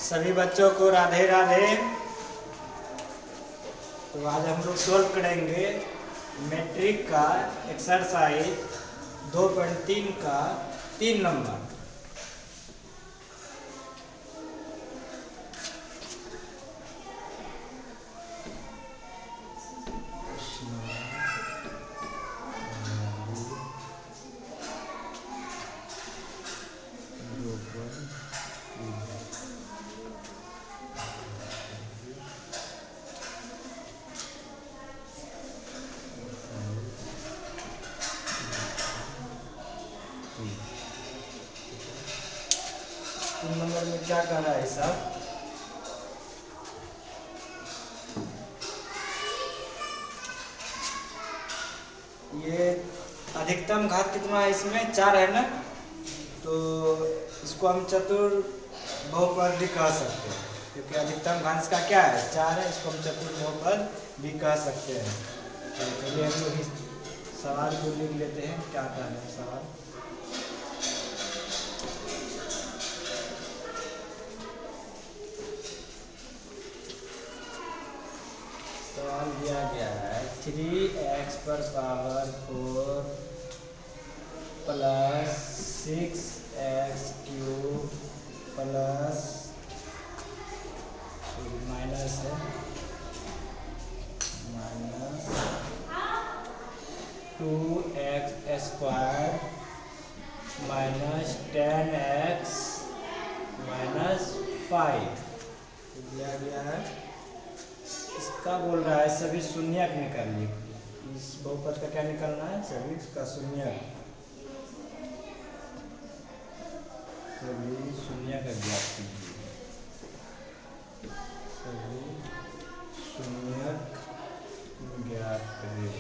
सभी बच्चों को राधे राधे। तो आज हम लोग सॉल्व करेंगे मैट्रिक का एक्सरसाइज 2.3 का 3 नंबर। तीन नंबर में क्या कर रहा है साहब? ये अधिकतम घात कितना है इसमें? 4 है ना, तो इसको हम चतुर बहुपद भी कह सकते हैं, क्योंकि अधिकतम घात इसका क्या है? 4 है। इसको हम चतुर बहुपद भी कह सकते हैं। तो चलिए हम लोग इस सवाल को लिख लेते हैं। क्या था सवाल? सवाल दिया गया है 3x पर power 4 plus 6x cube plus minus है minus 2x square minus 10x minus 5 दिया गया है। इसका बोल रहा है सभी शून्यक निकालिए। इस बहुपद का क्या निकालना है? सभी इसका शून्यक, सभी शून्यक ज्ञात कीजिए। सभी शून्यक ज्ञात करें।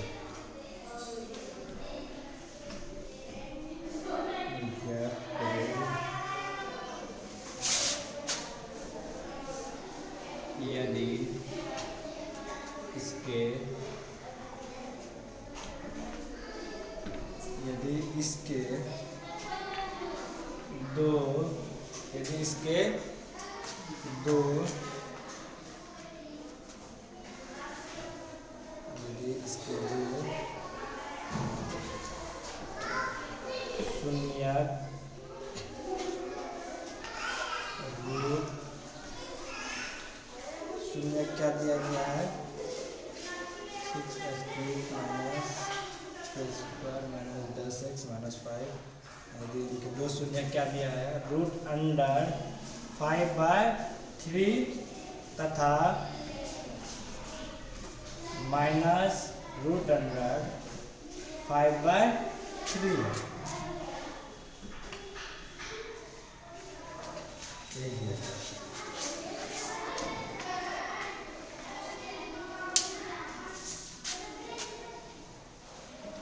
यदि इसके दो शून्यक रूट शून्यक क्या दिया गया है? 6x cube minus 6 minus 10x minus 5। यदि इनके दो शून्य क्या दिया है? रूट अंडर 5/3 तथा माइनस रूट अंडर 5/3।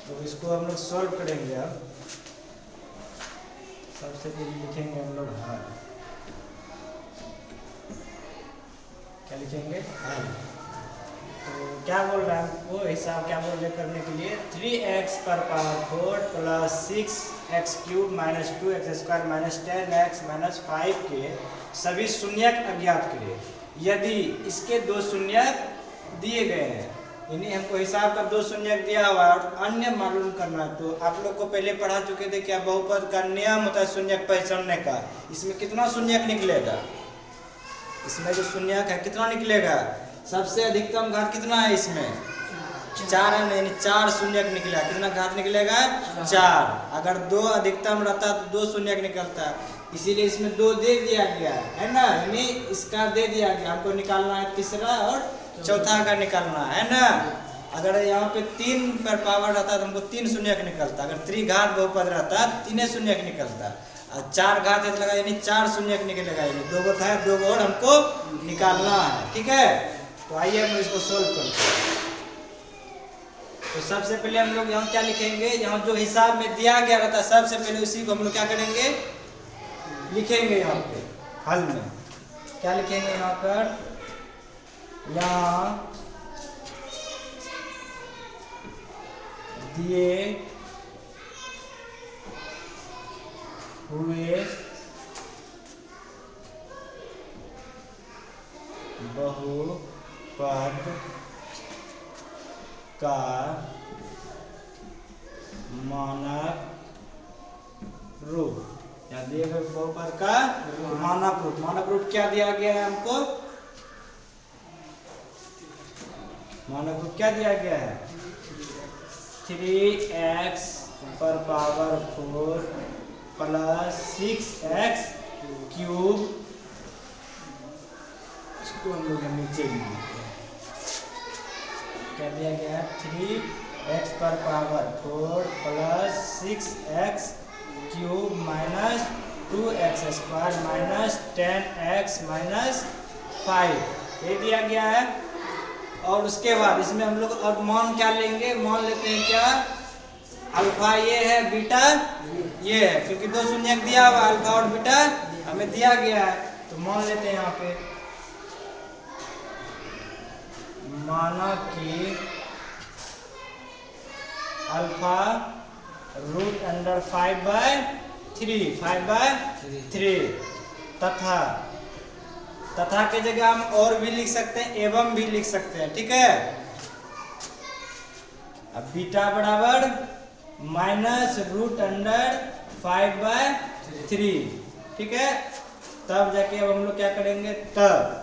तो इसको हम लोग सॉल्व करेंगे। अब सबसे पहले लिखेंगे हम लोग हल। क्या लिखेंगे? हल। तो क्या बोल रहा है हमको? हिसाब क्या बोल रहे करने के लिए? 3x पर power 4 plus 6x cube minus 2x square minus 10x minus 5 के सभी शून्यक अज्ञात करें। यदि इसके दो शून्यक दिए गए हैं, यानी हमको हिसाब का दो शून्यक दिया हुआ और अन्य मालूम करना है, तो आप लोग को पहले पढ़ा चुके थे क्या बहुपद का नियम होता है शून्यक पहचानने का। इसमें कितना शून्यक निकलेगा? इसमें जो शून्यक है कितना निकलेगा? सबसे अधिकतम घात कितना है इसमें? 4 है, यानी 4 शून्यक निकला। कितना घात निकलेगा? 4। अगर 2 अधिकतम रहता तो 2 शून्यक निकलता, इसीलिए इसमें 2 दे दिया गया है ना, यानी इसका दे दिया गया। हमको निकालना है तीसरा और चौथा का निकालना है ना। अगर यहाँ पे 3 पर पावर रहता तो हमको 3 शून्यक निकलता। अगर त्रिघात बहुपद रहता 3 शून्यक निकलता, और 4 घात लगा यानी 4 शून्यक निकलेगा। यानी 2 गो था, 2 गो और हमको निकालना है। ठीक है, तो आइए हम इसको सोल्व करते हैं। तो सबसे पहले हम लोग यहाँ क्या लिखेंगे? यहाँ जो हिसाब में दिया गया रहता सबसे पहले उसी को हम लोग क्या करेंगे? लिखेंगे। यहाँ पे हल में क्या लिखेंगे? यहाँ पर यहाँ दिए हुए बहुपद का मानक रूप, या दिए गए बहुपद का मानक रूप। मानक रूप क्या दिया गया है हमको? मानक रूप क्या दिया गया है? 3x पर पावर 4 प्लस 6x क्यूब, इसको हम लोग नीचे भी लिखते हैं। क्या दिया गया है? 3x पर power 4 plus 6x cube minus 2x square minus 10x minus 5, ये दिया गया है। और उसके बाद इसमें हम लोग और मान क्या लेंगे? मान लेते हैं क्या? अल्फा ये है, बीटा ये है, क्योंकि दो शून्य दिया हुआ अल्फा और बीटा हमें दिया गया है, तो मान लेते हैं यहाँ पे। माना कि अल्फा रूट अंडर 5/3 तथा के जगह हम और भी लिख सकते हैं, एवं भी लिख सकते हैं, ठीक है। अब बीटा बराबर माइनस रूट अंडर 5/3, ठीक है। तब जाके अब हम लोग क्या करेंगे? तब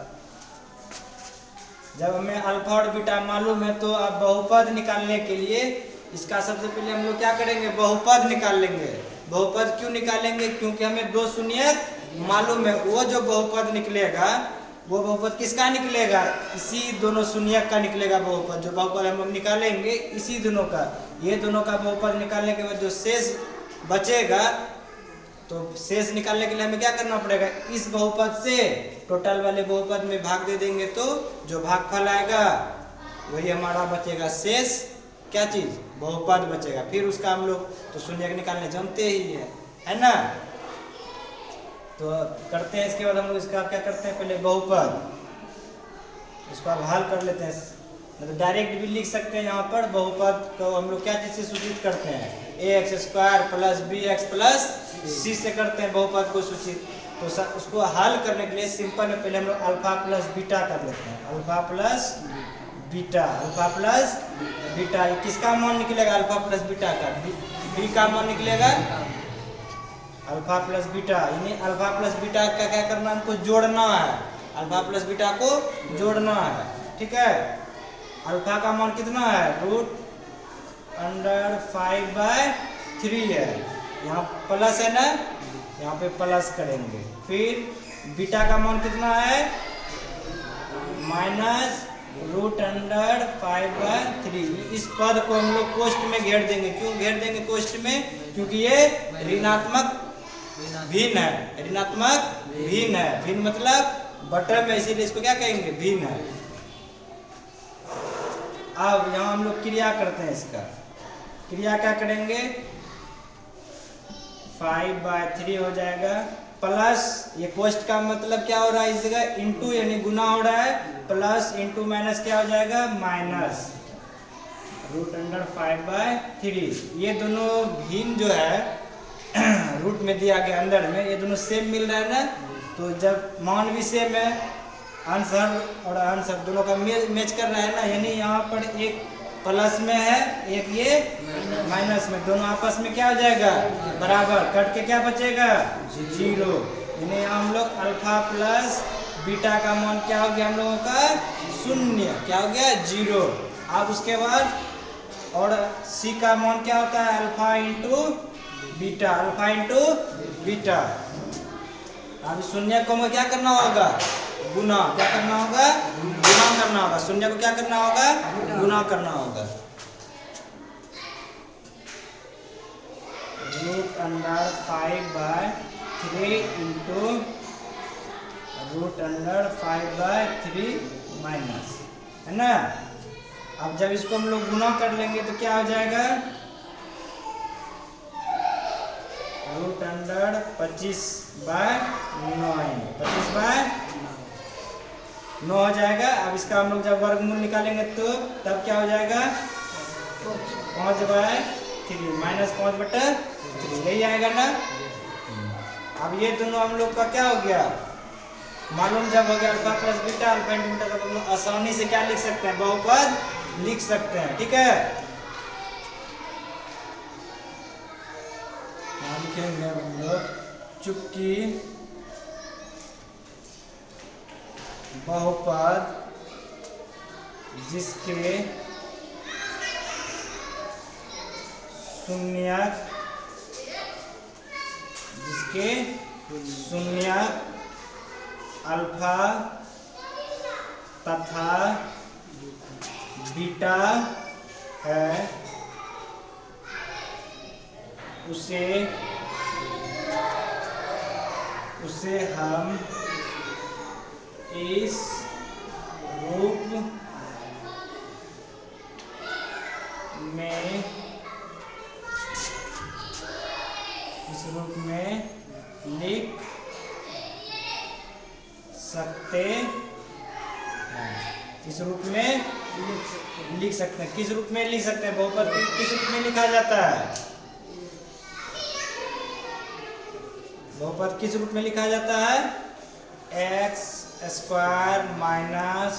जब हमें अल्फा और बीटा मालूम है तो अब बहुपद निकालने के लिए इसका सबसे पहले हम लोग क्या करेंगे? बहुपद निकाल लेंगे। बहुपद क्यों निकालेंगे? क्योंकि हमें दो शून्य मालूम है। वो जो बहुपद निकलेगा वो बहुपद किसका निकलेगा? इसी दोनों शून्य का निकलेगा बहुपद। जो बहुपद हम लोग निकालेंगे इसी दोनों का, ये दोनों का बहुपद निकालने के बाद जो शेष बचेगा, तो शेष निकालने के लिए हमें क्या करना पड़ेगा? इस बहुपद से टोटल वाले बहुपद में भाग दे देंगे, तो जो भागफल आएगा वही हमारा बचेगा। शेष क्या चीज? बहुपद बचेगा। फिर उसका हम लोग तो शून्य निकालने जानते ही है ना। तो करते हैं, इसके बाद हम लोग इसका क्या करते हैं? पहले बहुपद, इसको अब हल कर लेते हैं। मतलब डायरेक्ट भी लिख सकते हैं। यहाँ पर बहुपद को हम लोग क्या चीज से सूचित करते हैं? ax square plus bx plus c से करते हैं बहुपद को सूचित। तो उसको हल करने के लिए सिंपल में पहले हम लोग अल्फा प्लस बीटा कर लेते हैं। Alpha plus beta, alpha plus beta, ये किसका मान निकलेगा? अल्फा प्लस बीटा का, बी का मान निकलेगा अल्फा प्लस बीटा। यानी अल्फा प्लस बीटा का क्या करना? हमको जोड़ना है। अल्फा प्लस बीटा को जोड़ना है, ठीक है। अल्फा का मान कितना है? रूट अंडर 5/3 है। यहाँ प्लस है ना, यहाँ पे प्लस करेंगे। फिर बीटा का मान कितना है? Minus root under 5/3। इस पद को हम लोग कोष्ठ में घेर देंगे। क्यों घेर देंगे कोष्ठ में? क्योंकि ये ऋणात्मक भिन्न है। ऋणात्मक भिन्न है, भिन्न मतलब बटर में, इसीलिए इसको क्या कहेंगे? भिन्न है। अब यहाँ हम लोग क्रिया करते हैं। इसका क्रिया क्या करेंगे? 5/3 हो जाएगा प्लस, ये कोष्ठ का मतलब क्या हो रहा है? इस जगह इंटू यानी गुना हो रहा है, प्लस इंटू माइनस क्या हो जाएगा? Minus root under 5/3। ये दोनों भिन्न जो है रूट में दिया गया अंदर में, ये दोनों सेम मिल रहा है ना। तो जब मान भी सेम है, आंसर और आंसर दोनों का मैच कर रहा है ना, यानी यहाँ पर एक प्लस में है, एक ये माइनस में, दोनों आपस में क्या हो जाएगा? बराबर। कट के क्या बचेगा? 0। यानी हम लोग अल्फा प्लस बीटा का मान क्या हो गया? हम लोगों का 0। क्या हो गया? 0। अब उसके बाद और सी का मान क्या होता है? Alpha into beta, alpha into beta. अब 0 को हमें क्या करना होगा? गुना। क्या करना होगा? गुना करना होगा। 0 को क्या करना होगा? गुना करना होगा। Root under 5/3 into root under 5/3 minus, है ना। अब जब इसको हम लोग गुना कर लेंगे तो क्या हो जाएगा? रूट अंडर 25/9, 25/9 हो जाएगा। अब इसका हम लोग जब वर्गमूल निकालेंगे तो तब क्या हो जाएगा? 5/3 माइनस 5/3, यही आएगा ना। अब ये दोनों हम लोग का क्या हो गया? मालूम जब हो गया alpha plus beta, alpha into beta, तो हम लोग आसानी से क्या लिख सकते हैं, बहुपद लिख सकते हैं। ठीक है, यहाँ लिखेंगे हम लोग, चूंकि बहुपद जिसके शून्यक अल्फा तथा बीटा है, उसे हम इस रूप में लिख सकते हैं। इस रूप में लिख सकते हैं। किस रूप में लिख सकते हैं, बहुपद किस रूप में लिखा जाता है, बहुपद किस रूप में लिखा जाता है, x square minus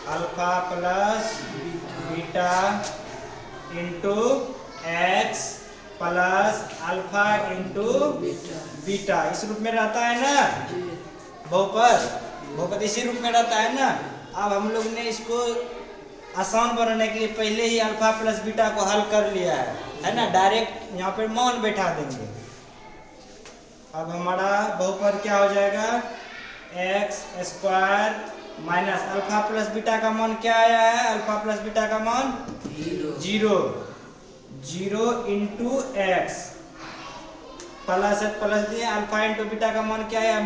alpha plus beta into x plus alpha into beta, इस रूप में रहता है ना बहुपद इसी रूप में रहता है ना। अब हम लोग ने इसको आसान बनाने के लिए पहले ही अल्फा प्लस बीटा को हल कर लिया है ना, डायरेक्ट यहाँ पे मान बैठा देंगे। अब हमारा बहुपद क्या हो जाएगा, x square minus alpha plus beta का मान क्या आया है, अल्फा प्लस बीटा का मान 0 इंटू एक्स प्लस दिए, अल्फा इंटू बीटा का मान क्या है,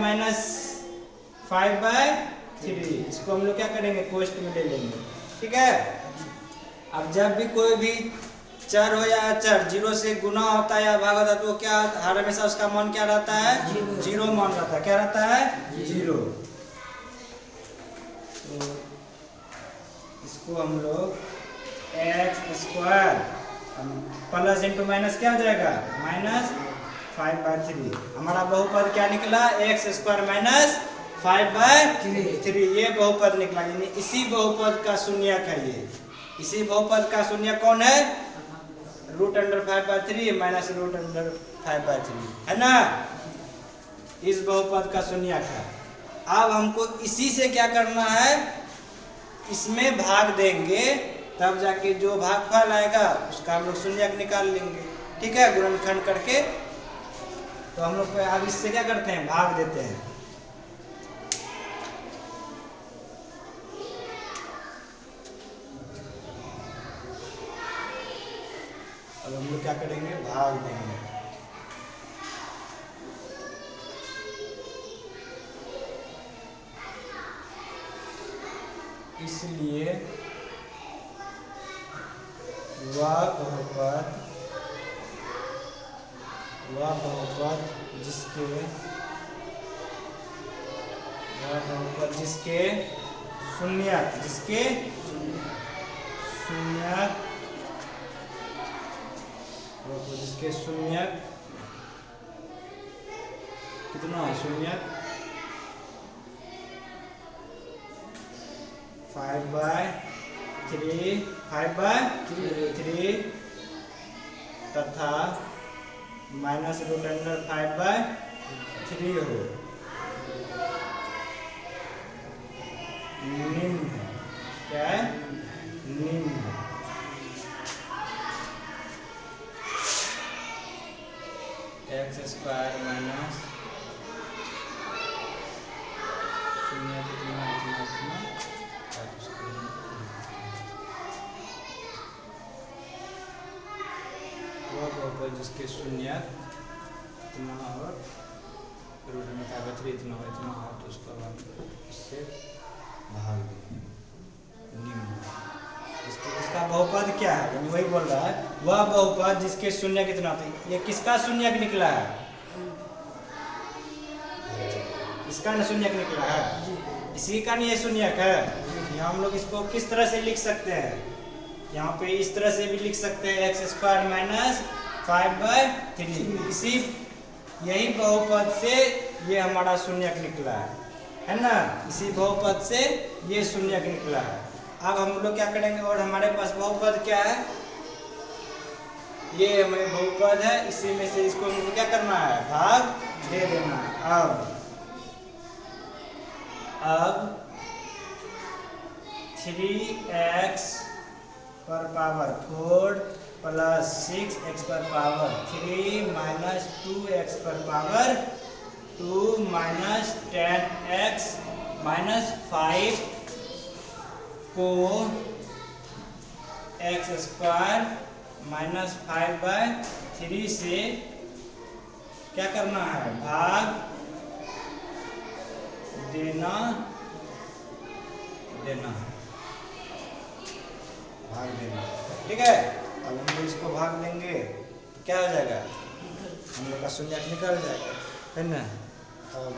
-5/3। इसको हम लोग क्या करेंगे, कोष्ट में ले लेंगे। ठीक है, अब जब भी कोई भी चर हो या अचर 0 से गुना होता है या भाग होता है, तो क्या हर हमेशा उसका मान क्या रहता है, 0 मान रहता है। क्या रहता है, 0। तो इसको हम लोग x square plus into minus क्या हो जाएगा, -5/3। हमारा बहुपद क्या निकला, एक्स स्क्वायर माइनस 5/3, ये बहुपद निकला। यानी इसी बहुपद का शून्यक है ये। इसी बहुपद का शून्यक कौन है, √5/3 माइनस √5/3 है ना, इस बहुपद का शून्यक है। अब हमको इसी से क्या करना है, इसमें भाग देंगे, तब जाके जो भागफल आएगा उसका हम लोग शून्यक निकाल लेंगे। ठीक है, गुणनखंड करके। तो हम लोग अब इससे क्या करते हैं, भाग देते हैं। अब हम लोग क्या करेंगे, भाग देंगे। इसलिए वह बहुपद जिसके शून्यक कितना है, शून्यक 5/3 तथा -√5/3 हो, निम्न क्या है, निम्न एक्स स्क्वायर माइनस जिसके शून्यक इतना और √5/3 इतना हो, तो उसको हम इससे भाग देंगे। निम्न इसका बहुपद क्या है, यानी वही बोल रहा है, वह बहुपद जिसके शून्य कितना होता है। ये किसका शून्यक निकला है, इसका न शून्यक निकला है, इसी का नहीं ये शून्यक है। यहाँ हम लोग इसको किस तरह से लिख सकते हैं, यहाँ पे इस तरह से भी लिख सकते हैं, एक्स स्क्वायर माइनस 5/3। इसी यही बहुपद से ये हमारा शून्यक निकला है ना। इसी बहुपद से ये शून्यक निकला है। अब हम लोग क्या करेंगे, और हमारे पास बहुपद क्या है, ये हमें बहुपद है, इसी में से इसको हमको क्या करना है, भाग दे देना है। अब 3x पर पावर 4 प्लस 6x पर पावर 3 माइनस 2x पर पावर 2 माइनस 10x माइनस 5 को एक्स स्क्वायर माइनस 5/3 से क्या करना है, भाग देना भाग देना। ठीक है, अब हम लोग इसको भाग देंगे तो क्या हो जाएगा, हम लोग का शून्यक निकल जाएगा, है ना। अब